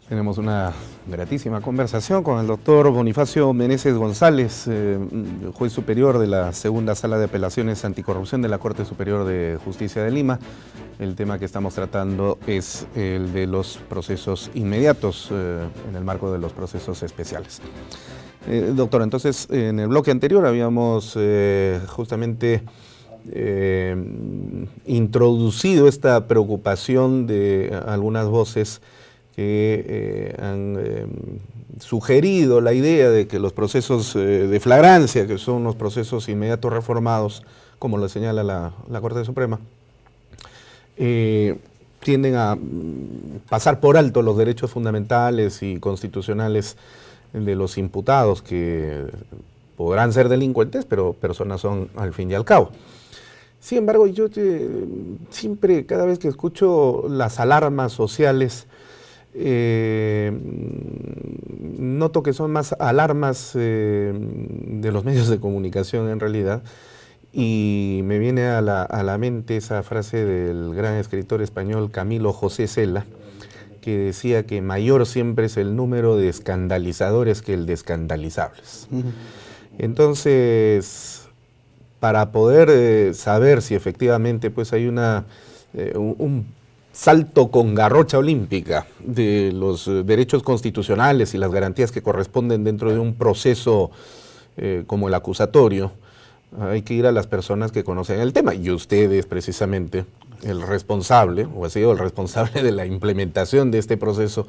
Tenemos una gratísima conversación con el doctor Bonifacio Meneses González, juez superior de la Segunda Sala de Apelaciones Anticorrupción de la Corte Superior de Justicia de Lima. El tema que estamos tratando es el de los procesos inmediatos en el marco de los procesos especiales. Doctor, entonces en el bloque anterior habíamos justamente introducido esta preocupación de algunas voces que han sugerido la idea de que los procesos de flagrancia, que son los procesos inmediatos reformados, como lo señala la Corte Suprema, tienden a pasar por alto los derechos fundamentales y constitucionales de los imputados, que podrán ser delincuentes, pero personas son al fin y al cabo. Sin embargo, yo siempre, cada vez que escucho las alarmas sociales, noto que son más alarmas de los medios de comunicación en realidad, y me viene a la mente esa frase del gran escritor español Camilo José Cela, que decía que mayor siempre es el número de escandalizadores que el de escandalizables. Entonces, para poder saber si efectivamente pues hay un salto con garrocha olímpica de los derechos constitucionales y las garantías que corresponden dentro de un proceso como el acusatorio, hay que ir a las personas que conocen el tema, y usted es precisamente el responsable, o ha sido el responsable de la implementación de este proceso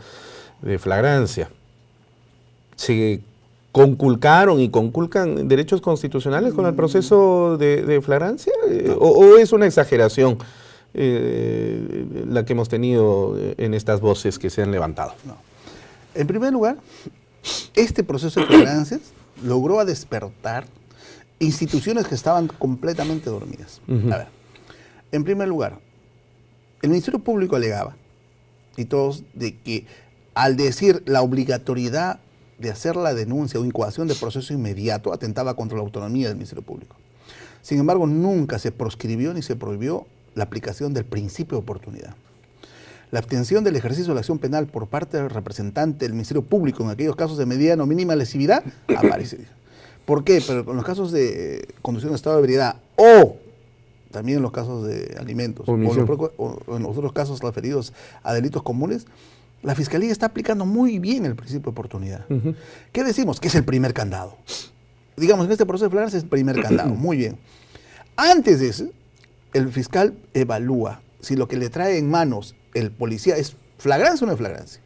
de flagrancia. ¿Se conculcaron y conculcan derechos constitucionales con el proceso de flagrancia? ¿O es una exageración la que hemos tenido en estas voces que se han levantado? No. En primer lugar, este proceso de flagrancias logró despertar instituciones que estaban completamente dormidas. A ver, en primer lugar, el Ministerio Público alegaba, y todos, de que al decir la obligatoriedad de hacer la denuncia o incoación de proceso inmediato atentaba contra la autonomía del Ministerio Público. Sin embargo, nunca se proscribió ni se prohibió la aplicación del principio de oportunidad. La abstención del ejercicio de la acción penal por parte del representante del Ministerio Público en aquellos casos de mediana o mínima lesividad aparece. ¿Por qué? Pero en los casos de conducción de estado de ebriedad o también en los casos de alimentos o en los otros casos referidos a delitos comunes, la Fiscalía está aplicando muy bien el principio de oportunidad. ¿Qué decimos? Que es el primer candado. Digamos, en este proceso de flagrancia es el primer candado. Muy bien. Antes de eso, el fiscal evalúa si lo que le trae en manos el policía es flagrancia o no es flagrancia.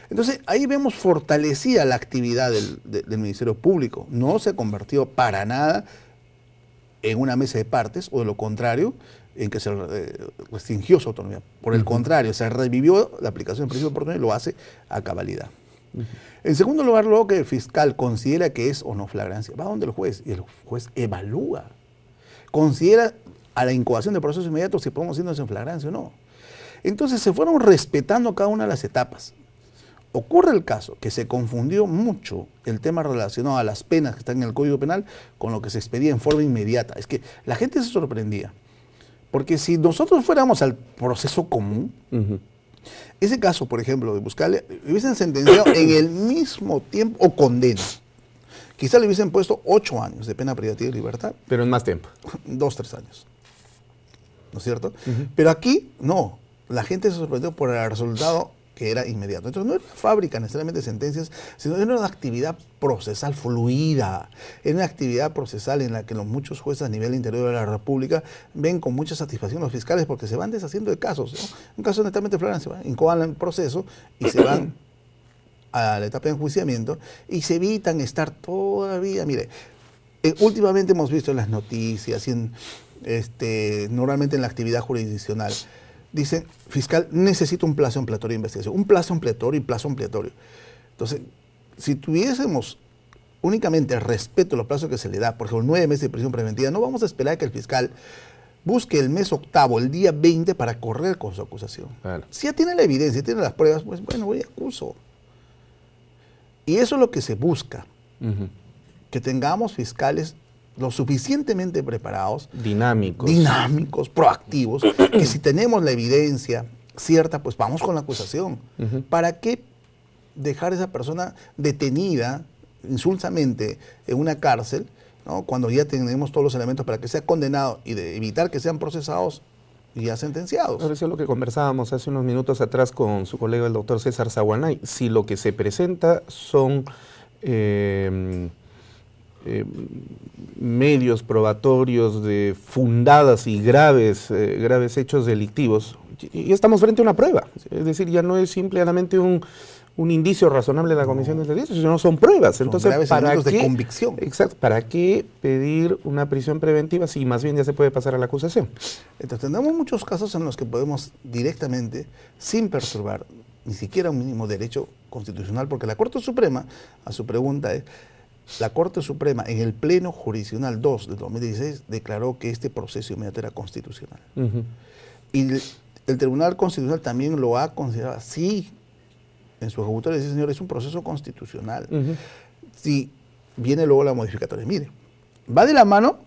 Entonces, ahí vemos fortalecida la actividad del Ministerio Público. No se convirtió para nada en una mesa de partes, o de lo contrario, en que se restringió su autonomía. Por el contrario, se revivió la aplicación del principio de oportunidad y lo hace a cabalidad. En segundo lugar, luego que el fiscal considera que es o no flagrancia, va donde el juez, y el juez evalúa. Considera a la incoación de procesos inmediatos si podemos irnos en flagrancia o no. Entonces se fueron respetando cada una de las etapas. Ocurre el caso que se confundió mucho el tema relacionado a las penas que están en el Código Penal con lo que se expedía en forma inmediata. Es que la gente se sorprendía, porque si nosotros fuéramos al proceso común, ese caso, por ejemplo, de Buscale, hubiesen sentenciado en el mismo tiempo o condena. Quizá le hubiesen puesto 8 años de pena privativa de libertad. Pero en más tiempo. 2, 3 años. ¿No es cierto? Pero aquí, no. La gente se sorprendió por el resultado que era inmediato. Entonces no era una fábrica necesariamente de sentencias, sino era una actividad procesal fluida. Era una actividad procesal en la que los muchos jueces a nivel interior de la República ven con mucha satisfacción los fiscales, porque se van deshaciendo de casos, ¿no? Un caso netamente flagrante, incoan el proceso y se van a la etapa de enjuiciamiento y se evitan estar todavía, mire, últimamente hemos visto en las noticias y normalmente en la actividad jurisdiccional, dice, fiscal, necesito un plazo ampliatorio de investigación, un plazo ampliatorio y plazo ampliatorio. Entonces, si tuviésemos únicamente el respeto a los plazos que se le da, por ejemplo, 9 meses de prisión preventiva, no vamos a esperar que el fiscal busque el mes octavo, el día 20, para correr con su acusación. Claro. Si ya tiene la evidencia, tiene las pruebas, pues bueno, voy a acuso. Y eso es lo que se busca, que tengamos fiscales lo suficientemente preparados, dinámicos, proactivos, que si tenemos la evidencia cierta, pues vamos con la acusación. ¿Para qué dejar a esa persona detenida insulsamente en una cárcel, ¿no? Cuando ya tenemos todos los elementos para que sea condenado y de evitar que sean procesados y ya sentenciados. Eso es lo que conversábamos hace unos minutos atrás con su colega el doctor César Zaguanay. Si lo que se presenta son medios probatorios de fundadas y graves hechos delictivos, y estamos frente a una prueba. Es decir, ya no es simplemente un indicio razonable de la comisión de delitos, sino son pruebas. Entonces, ¿para qué, de convicción? Exacto, ¿para qué pedir una prisión preventiva si más bien ya se puede pasar a la acusación? Entonces, tenemos muchos casos en los que podemos directamente, sin perturbar ni siquiera un mínimo derecho constitucional, porque la Corte Suprema, a su pregunta es, la Corte Suprema en el Pleno Jurisdiccional 2 de 2016 declaró que este proceso inmediato era constitucional. Y el Tribunal Constitucional también lo ha considerado así. En su ejecutoria dice, señor, es un proceso constitucional. Si viene luego la modificatoria, mire, va de la mano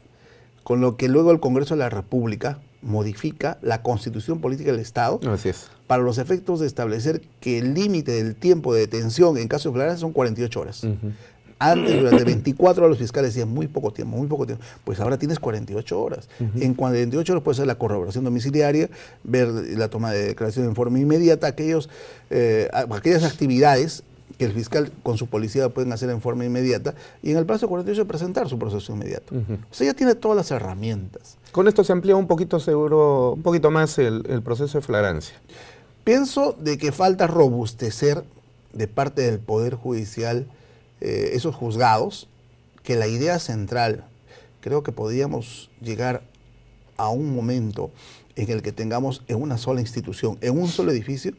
con lo que luego el Congreso de la República modifica la Constitución Política del Estado. Así es. Para los efectos de establecer que el límite del tiempo de detención en caso de flagrancia son 48 horas. Antes, durante 24 horas, los fiscales decían muy poco tiempo. Pues ahora tienes 48 horas. En 48 horas puede ser la corroboración domiciliaria, ver la toma de declaración en forma inmediata, aquellas actividades que el fiscal con su policía pueden hacer en forma inmediata, y en el plazo de 48 presentar su proceso inmediato. O sea, ya tiene todas las herramientas. Con esto se amplía un poquito más el proceso de flagrancia. Pienso de que falta robustecer de parte del Poder Judicial esos juzgados, que la idea central, creo que podríamos llegar a un momento en el que tengamos en una sola institución, en un solo edificio,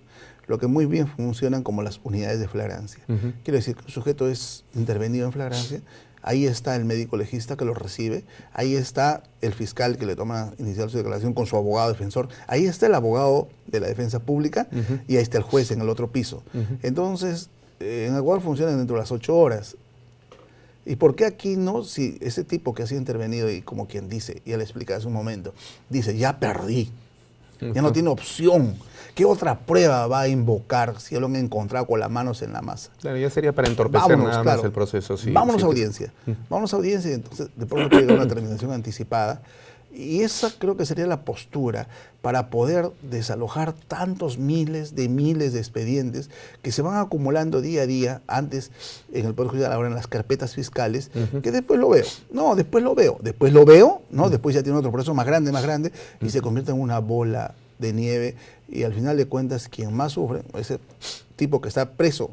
lo que muy bien funcionan como las unidades de flagrancia. Quiero decir que un sujeto es intervenido en flagrancia, ahí está el médico legista que lo recibe, ahí está el fiscal que le toma inicial su declaración con su abogado defensor, ahí está el abogado de la defensa pública y ahí está el juez en el otro piso. Entonces, en el cual funcionan dentro de las 8 horas. ¿Y por qué aquí no? Si ese tipo que ha sido intervenido y como quien dice, ya le expliqué hace un momento, dice, ya perdí, ya no tiene opción. ¿Qué otra prueba va a invocar si lo han encontrado con las manos en la masa? Claro, ya sería para entorpecer nada más el proceso. Sí, vámonos a audiencia. Vámonos a audiencia y entonces de pronto puede llegar una terminación anticipada. Y esa creo que sería la postura para poder desalojar tantos miles de expedientes que se van acumulando día a día, antes en el Poder Judicial, ahora en las carpetas fiscales, que después lo veo. No, después lo veo, ¿no? Después ya tiene otro proceso más grande, y se convierte en una bola de nieve, y al final de cuentas quien más sufre, ese tipo que está preso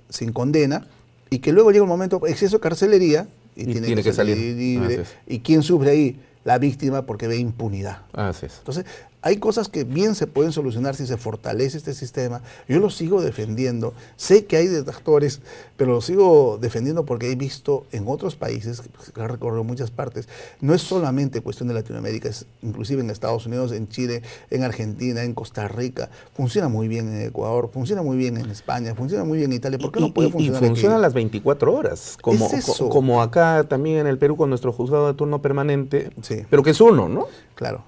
sin condena, y que luego llega un momento, exceso de carcelería, y tiene que salir libre. ¿Y quién sufre ahí? La víctima, porque ve impunidad. Así es. Entonces, hay cosas que bien se pueden solucionar si se fortalece este sistema. Yo lo sigo defendiendo. Sé que hay detractores, pero lo sigo defendiendo porque he visto en otros países, que he recorrido muchas partes, no es solamente cuestión de Latinoamérica, es inclusive en Estados Unidos, en Chile, en Argentina, en Costa Rica. Funciona muy bien en Ecuador, funciona muy bien en España, funciona muy bien en Italia. ¿Por qué no puede funcionar aquí? Y funciona las 24 horas, como acá también en el Perú con nuestro juzgado de turno permanente, sí, pero que es uno, ¿no? Claro.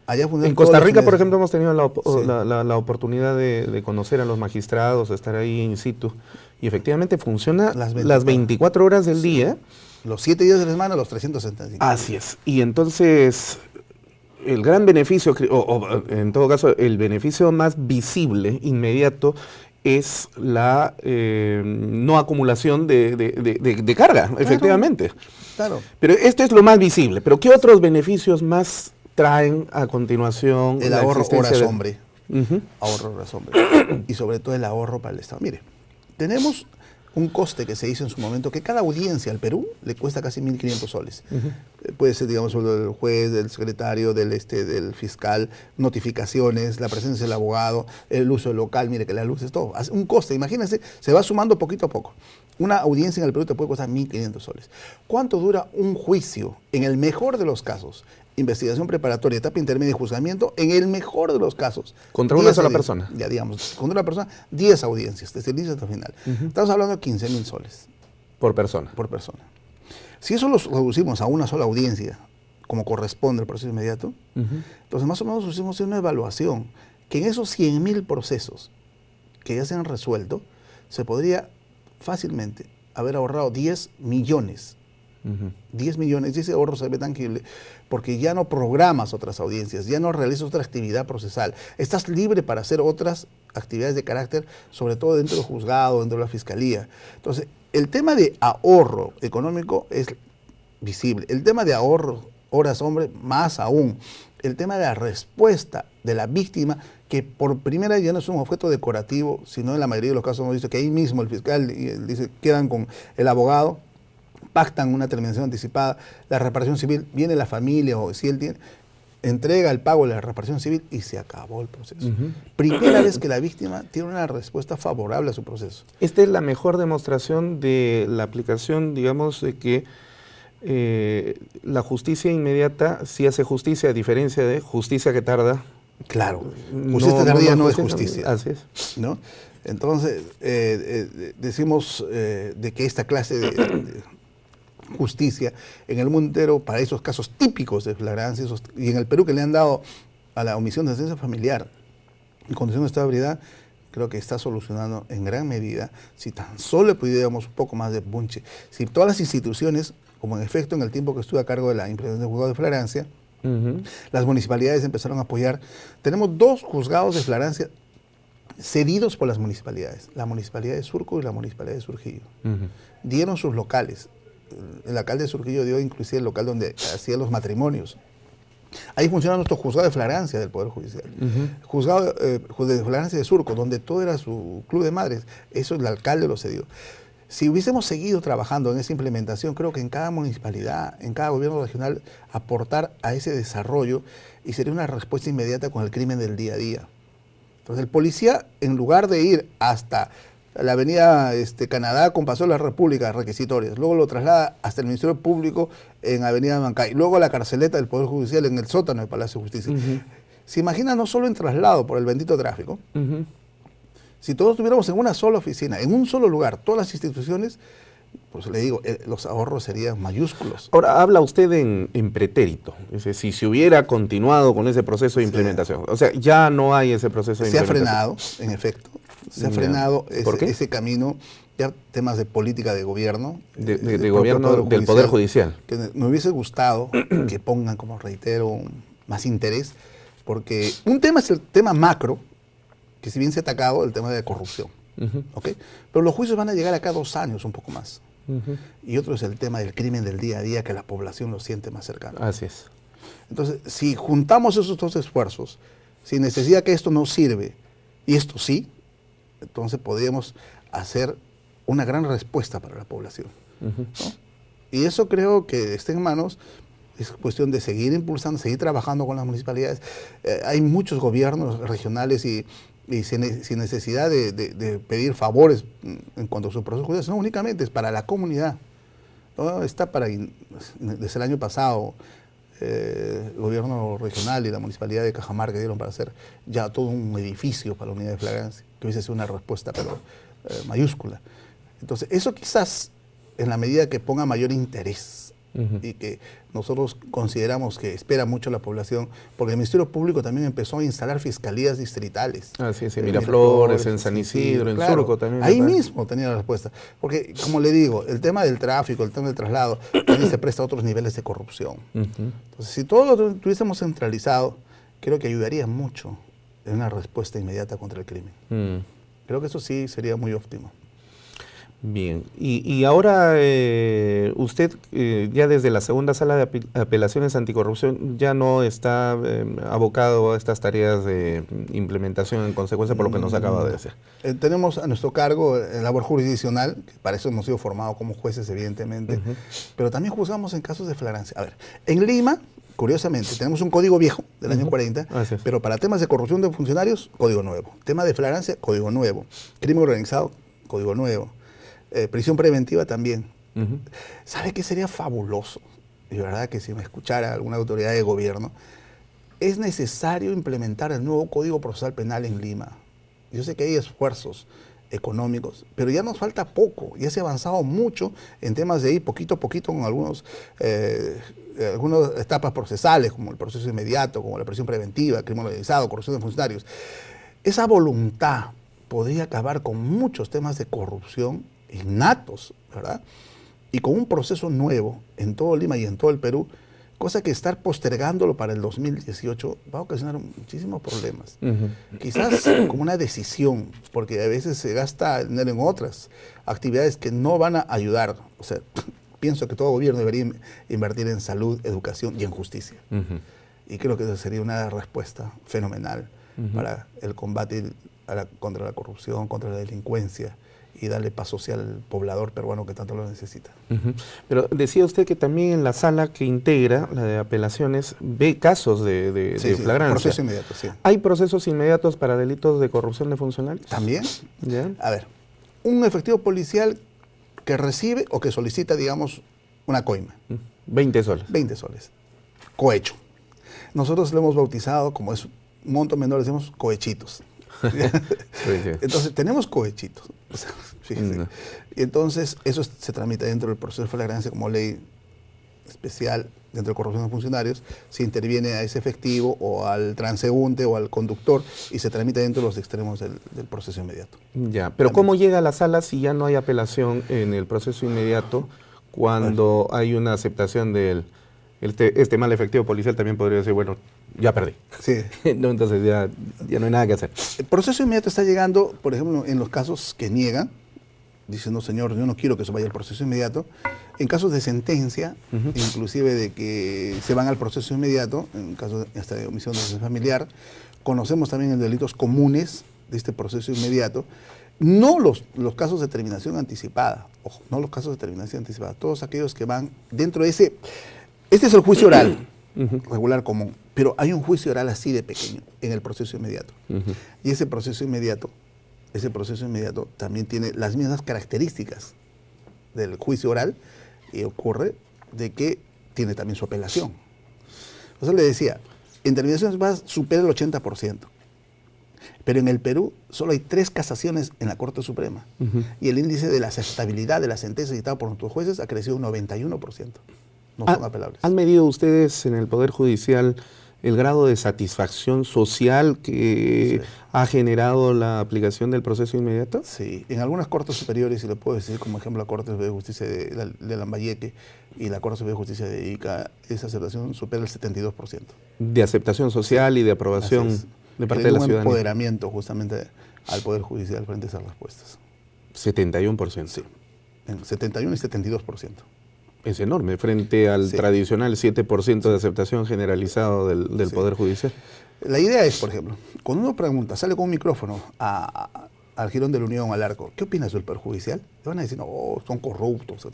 En Costa Rica, por ejemplo, hemos tenido la oportunidad de conocer a los magistrados, de estar ahí in situ, y efectivamente funciona las 24 horas del día. Los 7 días de la semana, los 365. Así es. Y entonces, el gran beneficio, en todo caso, el beneficio más visible, inmediato, es la no acumulación de carga, claro, efectivamente. Claro. Pero esto es lo más visible. ¿Pero qué otros beneficios más traen a continuación? El ahorro horas hombre. Ahorro horas hombre. Y sobre todo el ahorro para el Estado. Mire, tenemos un coste que se hizo en su momento, que cada audiencia al Perú le cuesta casi 1.500 soles. Puede ser, digamos, del juez, del secretario, del fiscal, notificaciones, la presencia del abogado, el uso del local, mire que la luz es todo. Un coste, imagínense, se va sumando poquito a poco. Una audiencia en el Perú te puede costar 1.500 soles. ¿Cuánto dura un juicio? En el mejor de los casos, investigación preparatoria, etapa intermedia y juzgamiento, en el mejor de los casos. ¿Contra una sola persona? Ya, digamos, contra una persona, 10 audiencias, desde el inicio hasta el final. Estamos hablando de 15.000 soles. Por persona. Por persona. Si eso lo reducimos a una sola audiencia, como corresponde al proceso inmediato, entonces más o menos hicimos una evaluación, que en esos 100.000 procesos que ya se han resuelto, se podría fácilmente haber ahorrado 10 millones. 10 millones, y ese ahorro se ve tangible porque ya no programas otras audiencias, ya no realizas otra actividad procesal. Estás libre para hacer otras actividades de carácter, sobre todo dentro del juzgado, dentro de la fiscalía. Entonces, el tema de ahorro económico es visible. El tema de ahorro, horas hombre, más aún. El tema de la respuesta de la víctima, que por primera vez ya no es un objeto decorativo, sino en la mayoría de los casos hemos visto que ahí mismo el fiscal dice, quedan con el abogado, pactan una terminación anticipada, la reparación civil, viene la familia o si él tiene, entrega el pago de la reparación civil y se acabó el proceso. Primera vez que la víctima tiene una respuesta favorable a su proceso. Esta es la mejor demostración de la aplicación, digamos, de que la justicia inmediata sí hace justicia, a diferencia de justicia que tarda. Claro, justicia tardía no es justicia. Así es. ¿No? Entonces, decimos de que esta clase de justicia en el mundo entero, para esos casos típicos de flagrancia, y en el Perú que le han dado a la omisión de asistencia familiar y condición de estabilidad, creo que está solucionando en gran medida, si tan solo le pudiéramos un poco más de punche, si todas las instituciones, como en efecto en el tiempo que estuve a cargo de la implementación del juzgado de flagrancia, las municipalidades empezaron a apoyar. Tenemos 2 juzgados de flagrancia cedidos por las municipalidades, la municipalidad de Surco y la municipalidad de Surquillo. Dieron sus locales. El alcalde de Surquillo dio inclusive el local donde hacían los matrimonios. Ahí funciona nuestro juzgado de flagrancia del Poder Judicial. Juzgado de flagrancia de Surco, donde todo era su club de madres, eso el alcalde lo cedió. Si hubiésemos seguido trabajando en esa implementación, creo que en cada municipalidad, en cada gobierno regional, aportar a ese desarrollo y sería una respuesta inmediata con el crimen del día a día. Entonces el policía, en lugar de ir hasta la avenida Canadá con Paseo de la República, requisitorias, luego lo traslada hasta el Ministerio Público en avenida Mancay, luego a la carceleta del Poder Judicial en el sótano del Palacio de Justicia. Se imagina no solo en traslado por el bendito tráfico, si todos estuviéramos en una sola oficina, en un solo lugar, todas las instituciones, pues le digo, los ahorros serían mayúsculos. Ahora, habla usted en pretérito, es decir, si se hubiera continuado con ese proceso de implementación, o sea, ya no hay ese proceso de implementación. Se ha frenado, en efecto, se ha frenado ese camino, ya temas de política de gobierno. De gobierno del Poder Judicial. Que me hubiese gustado que pongan, como reitero, más interés, porque un tema es el tema macro, que si bien se ha atacado el tema de corrupción, ¿okay? Pero los juicios van a llegar acá 2 años, un poco más. Y otro es el tema del crimen del día a día, que la población lo siente más cercano. Así es. Entonces, si juntamos esos 2 esfuerzos, sin necesidad que esto no sirve, y esto sí, entonces podríamos hacer una gran respuesta para la población. ¿No? Y eso creo que está en manos. Es cuestión de seguir impulsando, seguir trabajando con las municipalidades. Hay muchos gobiernos regionales y sin necesidad de pedir favores en cuanto a su proceso judicial, no únicamente es para la comunidad. ¿No? Está desde el año pasado, el gobierno regional y la municipalidad de Cajamarca dieron para hacer ya todo un edificio para la unidad de flagrancia, que hubiese sido una respuesta pero mayúscula. Entonces, eso quizás en la medida que ponga mayor interés y que nosotros consideramos que espera mucho la población, porque el Ministerio Público también empezó a instalar fiscalías distritales. Así es, en Miraflores, en San Isidro, en Surco también. Ahí mismo tenía la respuesta. Porque, como le digo, el tema del tráfico, el tema del traslado, también se presta a otros niveles de corrupción. Entonces, si todo lo tuviésemos centralizado, creo que ayudaría mucho en una respuesta inmediata contra el crimen. Creo que eso sí sería muy óptimo. Bien, y ahora usted ya desde la segunda sala de apelaciones anticorrupción ya no está abocado a estas tareas de implementación en consecuencia por lo que nos acaba de decir. Tenemos a nuestro cargo labor jurisdiccional, que para eso hemos sido formados como jueces evidentemente, pero también juzgamos en casos de flagrancia. A ver, en Lima, curiosamente, tenemos un código viejo del año 40, pero para temas de corrupción de funcionarios, código nuevo. Tema de flagrancia, código nuevo. Crimen organizado, código nuevo. Prisión preventiva también. ¿Sabe qué sería fabuloso? De verdad que si me escuchara alguna autoridad de gobierno, es necesario implementar el nuevo Código Procesal Penal en Lima. Yo sé que hay esfuerzos económicos, pero ya nos falta poco, ya se ha avanzado mucho en temas de ir poquito a poquito con algunas etapas procesales, como el proceso inmediato, como la prisión preventiva, crimen organizado, corrupción de funcionarios. Esa voluntad podría acabar con muchos temas de corrupción innatos, ¿verdad? Y con un proceso nuevo en todo Lima y en todo el Perú, cosa que estar postergándolo para el 2018 va a ocasionar muchísimos problemas. Quizás como una decisión, porque a veces se gasta dinero en otras actividades que no van a ayudar. O sea, pienso que todo gobierno debería invertir en salud, educación y en justicia. Y creo que esa sería una respuesta fenomenal para el combate contra la corrupción, contra la delincuencia, y darle paz social al poblador peruano que tanto lo necesita. Pero decía usted que también en la sala que integra, la de apelaciones, ve casos de flagrancia. Proceso inmediato, sí. ¿Hay procesos inmediatos para delitos de corrupción de funcionarios? También. ¿Ya? A ver, un efectivo policial que recibe o que solicita, digamos, una coima. 20 soles. 20 soles. Cohecho. Nosotros lo hemos bautizado, como es un monto menor, decimos cohechitos. Entonces, tenemos cohechitos. O sea, fíjense. Y entonces, eso se tramita dentro del proceso de flagrancia como ley especial dentro de corrupción de funcionarios. Se interviene a ese efectivo o al transeúnte o al conductor y se tramita dentro de los extremos del proceso inmediato. Ya, pero ¿cómo llega a la sala si ya no hay apelación en el proceso inmediato cuando hay una aceptación del este mal efectivo policial? También podría decir, bueno, ya perdí. Sí. No, entonces ya no hay nada que hacer. El proceso inmediato está llegando, por ejemplo, en los casos que niegan, dicen, no señor, yo no quiero que se vaya al proceso inmediato. En casos de sentencia, inclusive de que se van al proceso inmediato, en caso hasta de omisión de defensa familiar, conocemos también en delitos comunes de este proceso inmediato, no los casos de terminación anticipada, ojo, no los casos de terminación anticipada, todos aquellos que van dentro de ese. Este es el juicio oral, regular común, pero hay un juicio oral así de pequeño en el proceso inmediato. Y ese proceso inmediato también tiene las mismas características del juicio oral y ocurre de que tiene también su apelación. O sea, le decía, en terminaciones más supera el 80%, pero en el Perú solo hay 3 casaciones en la Corte Suprema y el índice de la aceptabilidad de la sentencia dictada por nuestros jueces ha crecido un 91%. No son apelables. ¿Han medido ustedes en el Poder Judicial el grado de satisfacción social que ha generado la aplicación del proceso inmediato? Sí, en algunas cortes superiores, y le puedo decir como ejemplo la Corte Superior de Justicia de Lambayeque y la Corte Superior de Justicia de Ica, esa aceptación supera el 72%. De aceptación social y de aprobación de parte de la ciudadanía. Un empoderamiento justamente al Poder Judicial frente a esas respuestas. 71%. Sí, en 71 y 72%. Es enorme, frente al tradicional 7% de aceptación generalizado del Poder Judicial. La idea es, por ejemplo, cuando uno pregunta, sale con un micrófono al Girón de la Unión, al Arco, ¿qué opinas del Poder Judicial? Le van a decir, no, son corruptos.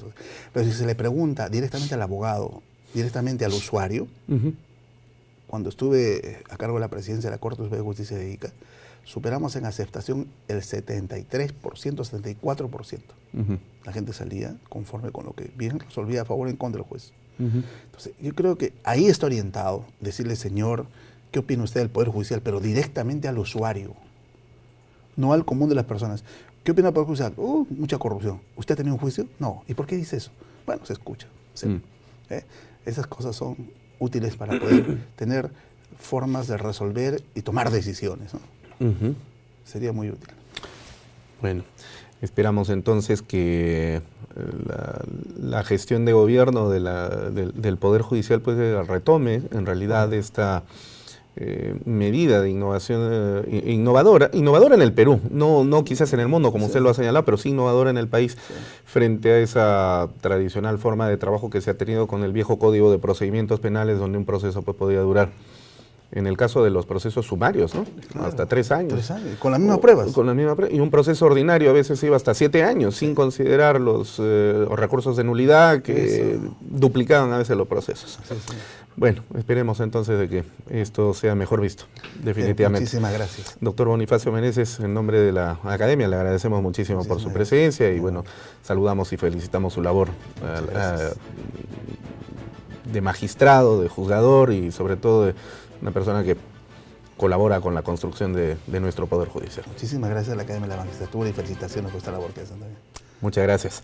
Pero si se le pregunta directamente al abogado, directamente al usuario, cuando estuve a cargo de la presidencia de la Corte Superior de Justicia de Ica, superamos en aceptación el 73%, 74%. La gente salía conforme con lo que bien resolvía a favor o en contra del juez. Entonces, yo creo que ahí está orientado decirle, señor, ¿qué opina usted del Poder Judicial? Pero directamente al usuario, no al común de las personas. ¿Qué opina del Poder Judicial? Mucha corrupción. ¿Usted ha tenido un juicio? No. ¿Y por qué dice eso? Bueno, se escucha. ¿Sí? Esas cosas son útiles para poder tener formas de resolver y tomar decisiones, ¿no? Sería muy útil. Bueno, esperamos entonces que la gestión de gobierno del Poder Judicial pues retome en realidad esta medida de innovación innovadora en el Perú, no quizás en el mundo como usted lo ha señalado, pero sí innovadora en el país frente a esa tradicional forma de trabajo que se ha tenido con el viejo Código de Procedimientos Penales, donde un proceso pues podía durar, en el caso de los procesos sumarios, ¿no? Claro, hasta 3 años. 3 años, con las mismas pruebas. Con las mismas pruebas. Y un proceso ordinario a veces iba hasta 7 años, sin considerar los recursos de nulidad que duplicaban a veces los procesos. Bueno, esperemos entonces de que esto sea mejor visto, definitivamente. Muchísimas gracias. Doctor Bonifacio Meneses, en nombre de la Academia, le agradecemos muchísimo por su presencia y bueno, saludamos y felicitamos su labor de magistrado, de juzgador y sobre todo de una persona que colabora con la construcción de nuestro Poder Judicial. Muchísimas gracias a la Academia de la Magistratura y felicitaciones por esta labor que hacen también. Muchas gracias.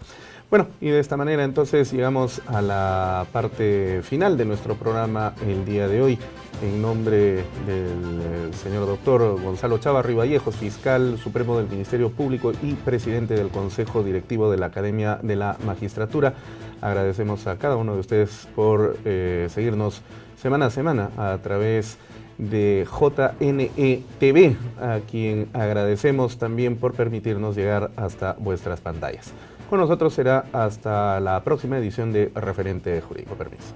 Bueno, y de esta manera entonces llegamos a la parte final de nuestro programa el día de hoy. En nombre del señor doctor Gonzalo Chávarri Vallejos, fiscal supremo del Ministerio Público y presidente del Consejo Directivo de la Academia de la Magistratura, agradecemos a cada uno de ustedes por seguirnos semana a semana a través de JNE TV, a quien agradecemos también por permitirnos llegar hasta vuestras pantallas. Con nosotros será hasta la próxima edición de Referente Jurídico. Permiso.